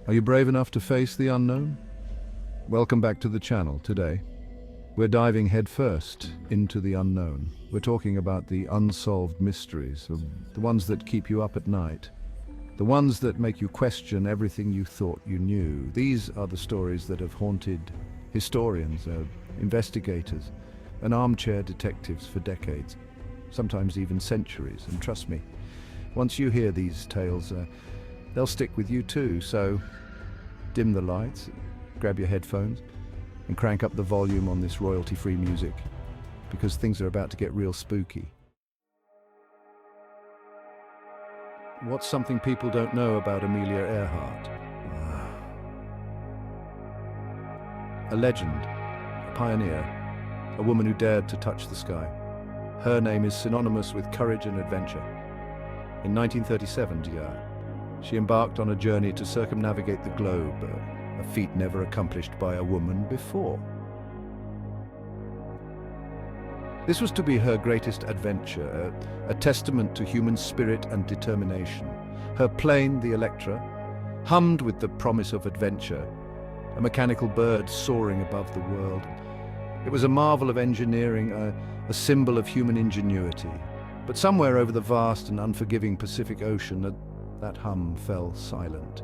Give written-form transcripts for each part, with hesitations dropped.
Are you brave enough to face the unknown? Welcome back to the channel. Today, we're diving headfirst into the unknown. We're talking about the unsolved mysteries, the ones that keep you up at night, the ones that make you question everything you thought you knew. These are the stories that have haunted historians, investigators, and armchair detectives for decades, sometimes even centuries. And trust me, once you hear these tales, they'll stick with you too. So dim the lights, grab your headphones, and crank up the volume on this royalty-free music, because things are about to get real spooky. What's something people don't know about Amelia Earhart? A legend, a pioneer, a woman who dared to touch the sky. Her name is synonymous with courage and adventure. In 1937, she embarked on a journey to circumnavigate the globe, a feat never accomplished by a woman before. This was to be her greatest adventure, a testament to human spirit and determination. Her plane, the Electra, hummed with the promise of adventure, a mechanical bird soaring above the world. It was a marvel of engineering, a symbol of human ingenuity. But somewhere over the vast and unforgiving Pacific Ocean, that hum fell silent.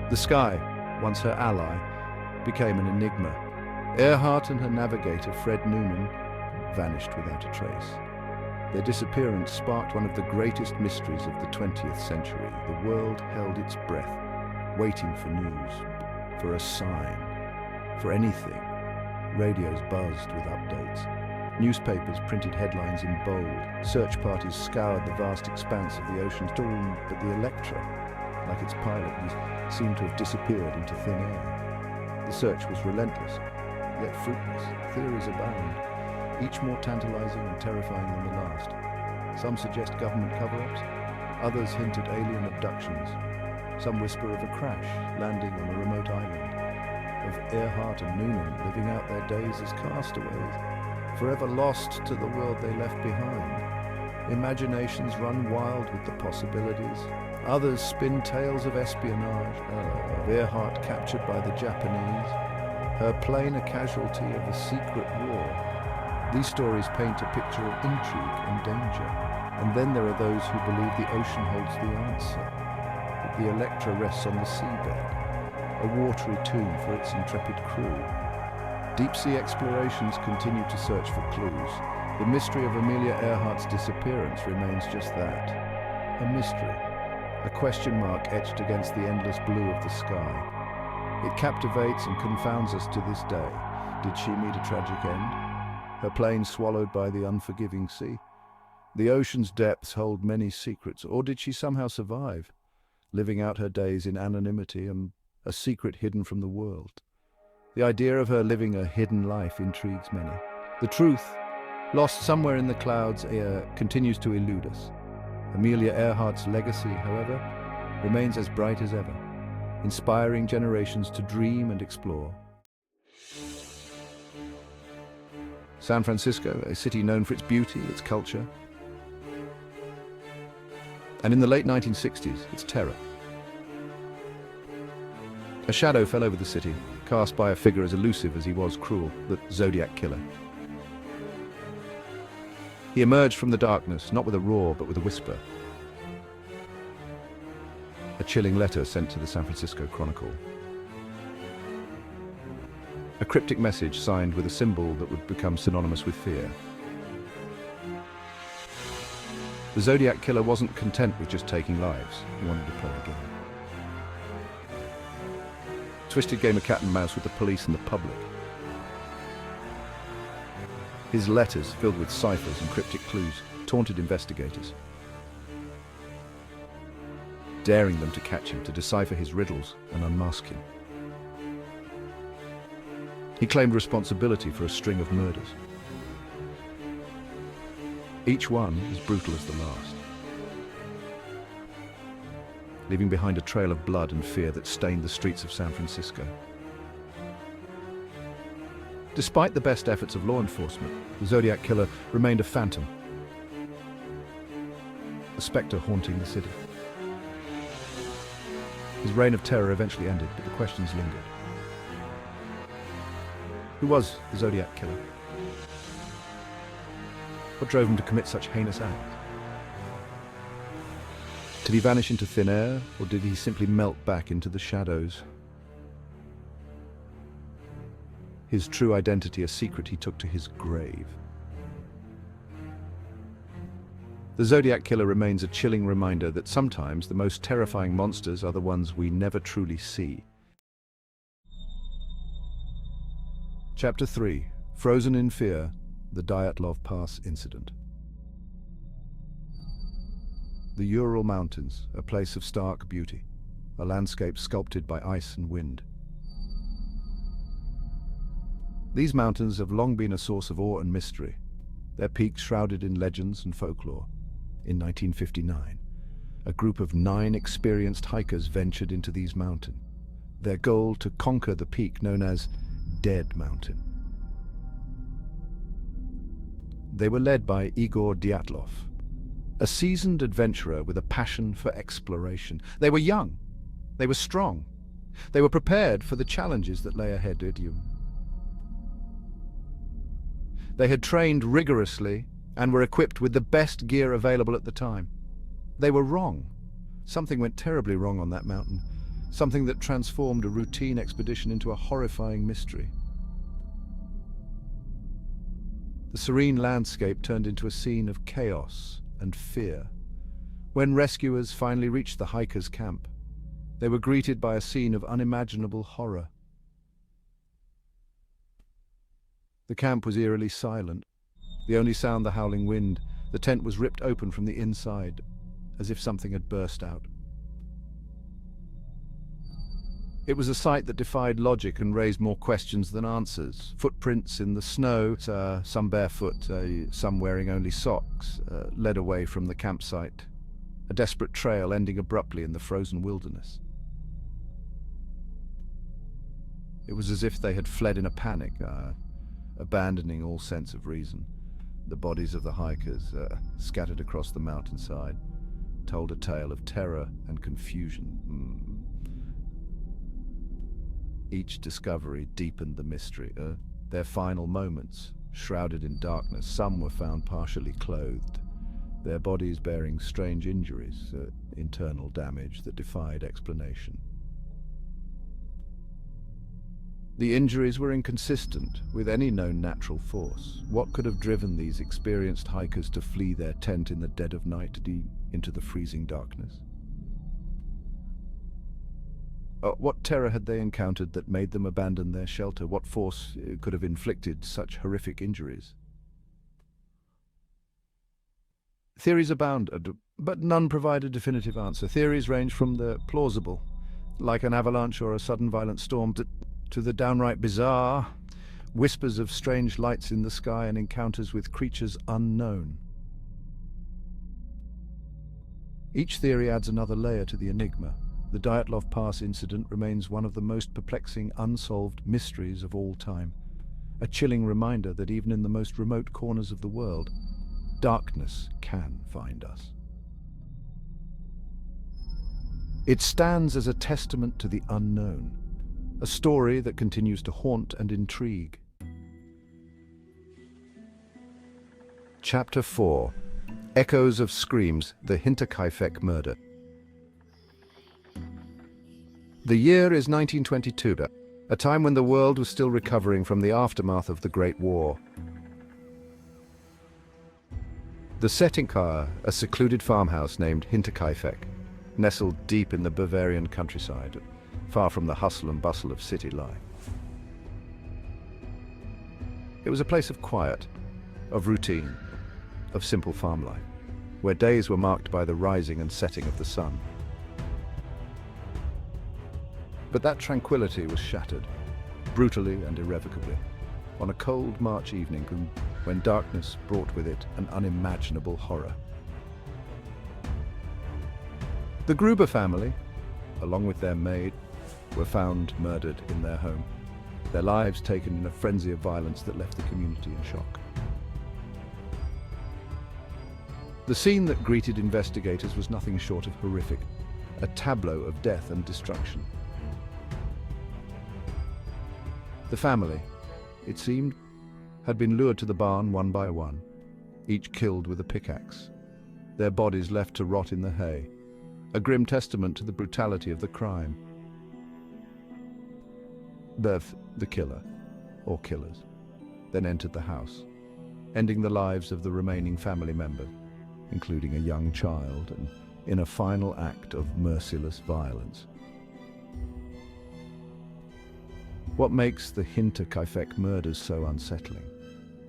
The sky, once her ally, became an enigma. Earhart and her navigator, Fred Noonan, vanished without a trace. Their disappearance sparked one of the greatest mysteries of the 20th century. The world held its breath, waiting for news, for a sign, for anything. Radios buzzed with updates. Newspapers printed headlines in bold. Search parties scoured the vast expanse of the ocean's dawn, but the Electra, like its pilot, seemed to have disappeared into thin air. The search was relentless, yet fruitless. Theories abound, each more tantalizing and terrifying than the last. Some suggest government cover-ups, others hint at alien abductions. Some whisper of a crash, landing on a remote island, of Earhart and Noonan living out their days as castaways, forever lost to the world they left behind. Imaginations run wild with the possibilities. Others spin tales of espionage, of Earhart captured by the Japanese, her plane a casualty of a secret war. These stories paint a picture of intrigue and danger. And then there are those who believe the ocean holds the answer, that the Electra rests on the seabed, a watery tomb for its intrepid crew. Deep-sea explorations continue to search for clues. The mystery of Amelia Earhart's disappearance remains just that, a mystery, a question mark etched against the endless blue of the sky. It captivates and confounds us to this day. Did she meet a tragic end? Her plane swallowed by the unforgiving sea? The ocean's depths hold many secrets, or did she somehow survive, living out her days in anonymity and a secret hidden from the world? The idea of her living a hidden life intrigues many. The truth, lost somewhere in the clouds, continues to elude us. Amelia Earhart's legacy, however, remains as bright as ever, inspiring generations to dream and explore. San Francisco, a city known for its beauty, its culture, and in the late 1960s, its terror. A shadow fell over the city, cast by a figure as elusive as he was cruel, the Zodiac killer. He emerged from the darkness, not with a roar, but with a whisper. A chilling letter sent to the San Francisco Chronicle. A cryptic message signed with a symbol that would become synonymous with fear. The Zodiac killer wasn't content with just taking lives. He wanted to play a game. Twisted game of cat and mouse with the police and the public. His letters, filled with ciphers and cryptic clues, taunted investigators, daring them to catch him, to decipher his riddles and unmask him. He claimed responsibility for a string of murders, each one as brutal as the last, leaving behind a trail of blood and fear that stained the streets of San Francisco. Despite the best efforts of law enforcement, the Zodiac killer remained a phantom, a spectre haunting the city. His reign of terror eventually ended, but the questions lingered. Who was the Zodiac killer? What drove him to commit such heinous acts? Did he vanish into thin air, or did he simply melt back into the shadows? His true identity a secret he took to his grave. The Zodiac Killer remains a chilling reminder that sometimes the most terrifying monsters are the ones we never truly see. Chapter 3. Frozen in Fear, the Dyatlov Pass Incident. The Ural Mountains, a place of stark beauty, a landscape sculpted by ice and wind. These mountains have long been a source of awe and mystery, their peaks shrouded in legends and folklore. In 1959, a group of 9 experienced hikers ventured into these mountains, their goal to conquer the peak known as Dead Mountain. They were led by Igor Dyatlov, a seasoned adventurer with a passion for exploration. They were young, they were strong, they were prepared for the challenges that lay ahead of them. They had trained rigorously and were equipped with the best gear available at the time. They were wrong. Something went terribly wrong on that mountain, something that transformed a routine expedition into a horrifying mystery. The serene landscape turned into a scene of chaos and fear. When rescuers finally reached the hikers' camp, they were greeted by a scene of unimaginable horror. The camp was eerily silent. The only sound the howling wind. The tent was ripped open from the inside, as if something had burst out. It was a sight that defied logic and raised more questions than answers. Footprints in the snow, some barefoot, some wearing only socks, led away from the campsite. A desperate trail ending abruptly in the frozen wilderness. It was as if they had fled in a panic, abandoning all sense of reason. The bodies of the hikers, scattered across the mountainside, told a tale of terror and confusion. Each discovery deepened the mystery. Their final moments, shrouded in darkness, some were found partially clothed, their bodies bearing strange injuries, internal damage that defied explanation. The injuries were inconsistent with any known natural force. What could have driven these experienced hikers to flee their tent in the dead of night into the freezing darkness? What terror had they encountered that made them abandon their shelter? What force could have inflicted such horrific injuries? Theories abounded, but none provide a definitive answer. Theories range from the plausible, like an avalanche or a sudden violent storm, to the downright bizarre, whispers of strange lights in the sky and encounters with creatures unknown. Each theory adds another layer to the enigma. The Dyatlov Pass incident remains one of the most perplexing, unsolved mysteries of all time. A chilling reminder that even in the most remote corners of the world, darkness can find us. It stands as a testament to the unknown, a story that continues to haunt and intrigue. Chapter 4. Echoes of Screams, the Hinterkaifeck Murder. The year is 1922, a time when the world was still recovering from the aftermath of the Great War. The Settinger, a secluded farmhouse named Hinterkaifeck, nestled deep in the Bavarian countryside, far from the hustle and bustle of city life. It was a place of quiet, of routine, of simple farm life, where days were marked by the rising and setting of the sun. But that tranquility was shattered, brutally and irrevocably, on a cold March evening when darkness brought with it an unimaginable horror. The Gruber family, along with their maid, were found murdered in their home, their lives taken in a frenzy of violence that left the community in shock. The scene that greeted investigators was nothing short of horrific. a tableau of death and destruction. The family, it seemed, had been lured to the barn one by one, each killed with a pickaxe, their bodies left to rot in the hay, a grim testament to the brutality of the crime. Bev, the killer, or killers, then entered the house, ending the lives of the remaining family members, including a young child, and in a final act of merciless violence. What makes the Hinterkaifeck murders so unsettling,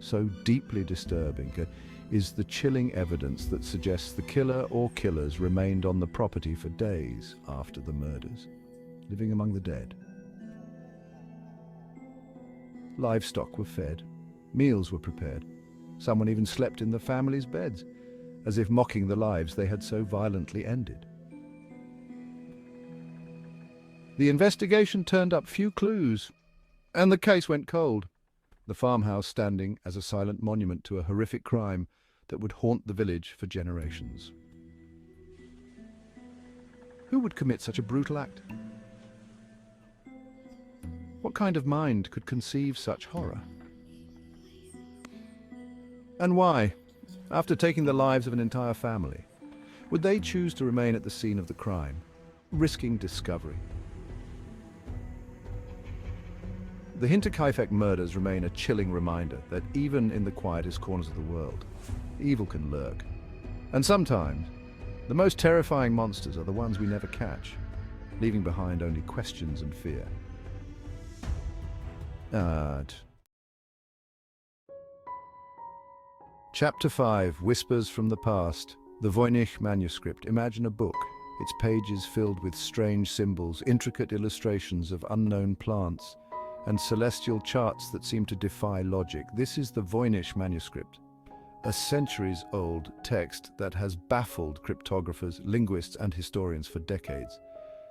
so deeply disturbing, is the chilling evidence that suggests the killer or killers remained on the property for days after the murders, living among the dead. Livestock were fed, meals were prepared, someone even slept in the family's beds, as if mocking the lives they had so violently ended. The investigation turned up few clues, and the case went cold, the farmhouse standing as a silent monument to a horrific crime that would haunt the village for generations. Who would commit such a brutal act? What kind of mind could conceive such horror? And why, after taking the lives of an entire family, would they choose to remain at the scene of the crime, risking discovery? The Hinterkaifeck murders remain a chilling reminder that even in the quietest corners of the world, evil can lurk. And sometimes, the most terrifying monsters are the ones we never catch, leaving behind only questions and fear. Chapter 5, Whispers from the Past, the Voynich Manuscript. Imagine a book, its pages filled with strange symbols, intricate illustrations of unknown plants, and celestial charts that seem to defy logic. This is the Voynich Manuscript, a centuries-old text that has baffled cryptographers, linguists, and historians for decades.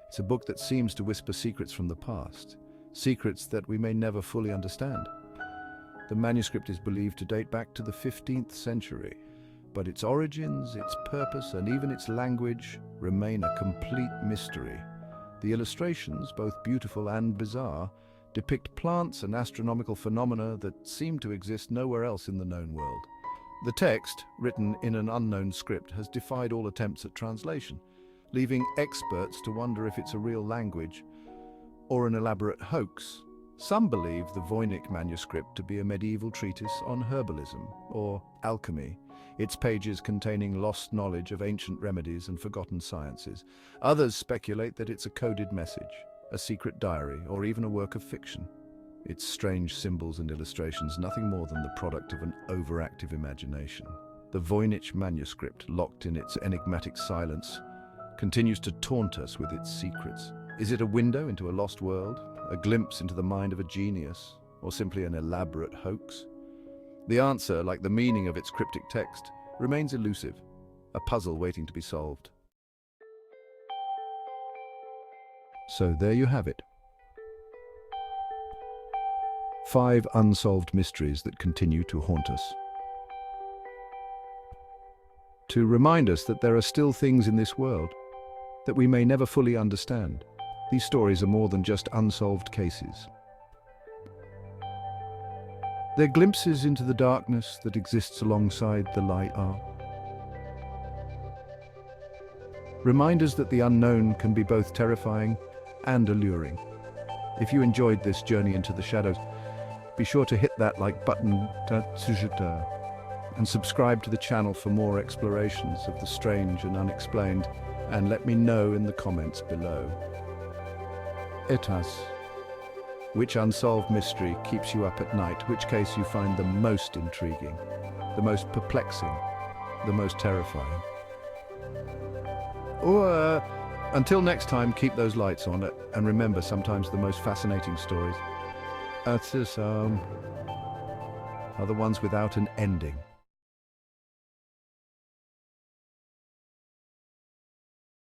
It's a book that seems to whisper secrets from the past, secrets that we may never fully understand. The manuscript is believed to date back to the 15th century, but its origins, its purpose, and even its language remain a complete mystery. The illustrations, both beautiful and bizarre, depict plants and astronomical phenomena that seem to exist nowhere else in the known world. The text, written in an unknown script, has defied all attempts at translation, leaving experts to wonder if it's a real language or an elaborate hoax. Some believe the Voynich Manuscript to be a medieval treatise on herbalism or alchemy, its pages containing lost knowledge of ancient remedies and forgotten sciences. Others speculate that it's a coded message, a secret diary, or even a work of fiction. Its strange symbols and illustrations nothing more than the product of an overactive imagination. The Voynich Manuscript, locked in its enigmatic silence, continues to taunt us with its secrets. Is it a window into a lost world, a glimpse into the mind of a genius, or simply an elaborate hoax? The answer, like the meaning of its cryptic text, remains elusive, a puzzle waiting to be solved. So there you have it. 5 unsolved mysteries that continue to haunt us. To remind us that there are still things in this world that we may never fully understand. These stories are more than just unsolved cases. They're glimpses into the darkness that exists alongside the light are. Reminders that the unknown can be both terrifying and alluring. If you enjoyed this journey into the shadows, be sure to hit that like button and subscribe to the channel for more explorations of the strange and unexplained, and let me know in the comments below. Etas. Which unsolved mystery keeps you up at night? Which case you find the most intriguing, the most perplexing, the most terrifying? Or, until next time, keep those lights on, and remember, sometimes the most fascinating stories are the ones without an ending.